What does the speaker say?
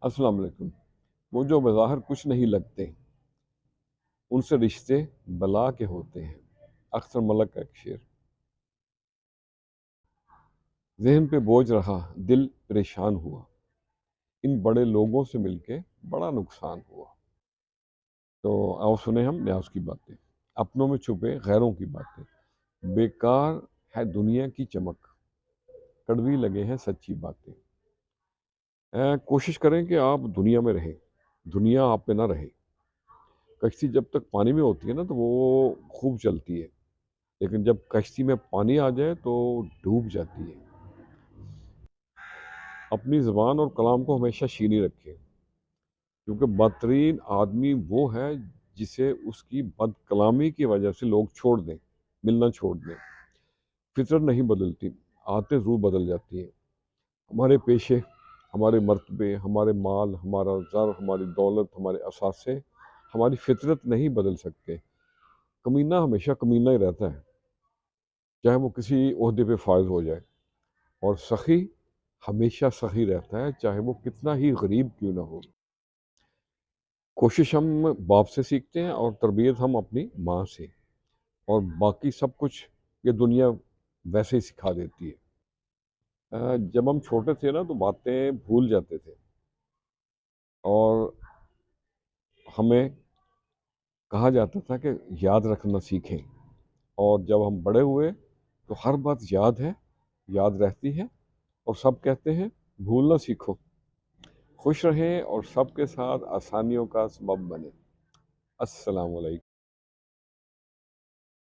السلام علیکم۔ وہ جو بظاہر کچھ نہیں لگتے ان سے رشتے بلا کے ہوتے ہیں۔ اختر ملک کا ایک شعر۔ ذہن پہ بوجھ رہا، دل پریشان ہوا، ان بڑے لوگوں سے مل کے بڑا نقصان ہوا۔ تو آؤ سنیں ہم نیاز کی باتیں، اپنوں میں چھپے غیروں کی باتیں۔ بیکار ہے دنیا کی چمک، کڑوی لگے ہیں سچی باتیں۔ کوشش کریں کہ آپ دنیا میں رہیں، دنیا آپ پہ نہ رہے۔ کشتی جب تک پانی میں ہوتی ہے نا تو وہ خوب چلتی ہے، لیکن جب کشتی میں پانی آ جائے تو ڈوب جاتی ہے۔ اپنی زبان اور کلام کو ہمیشہ شیریں رکھیں، کیونکہ بدترین آدمی وہ ہے جسے اس کی بد کلامی کی وجہ سے لوگ چھوڑ دیں، ملنا چھوڑ دیں۔ فطرت نہیں بدلتی، عادتیں ضرور بدل جاتی ہیں۔ ہمارے پیشے، ہمارے مرتبے، ہمارے مال، ہمارا زر، ہماری دولت، ہمارے اثاثے ہماری فطرت نہیں بدل سکتے۔ کمینہ ہمیشہ کمینہ ہی رہتا ہے، چاہے وہ کسی عہدے پہ فائز ہو جائے، اور سخی ہمیشہ سخی رہتا ہے، چاہے وہ کتنا ہی غریب کیوں نہ ہو۔ کوشش ہم باپ سے سیکھتے ہیں اور تربیت ہم اپنی ماں سے، اور باقی سب کچھ یہ دنیا ویسے ہی سکھا دیتی ہے۔ جب ہم چھوٹے تھے نا تو باتیں بھول جاتے تھے، اور ہمیں کہا جاتا تھا کہ یاد رکھنا سیکھیں، اور جب ہم بڑے ہوئے تو ہر بات یاد ہے، یاد رہتی ہے، اور سب کہتے ہیں بھولنا سیکھو۔ خوش رہیں اور سب کے ساتھ آسانیوں کا سبب بنے۔ السلام علیکم۔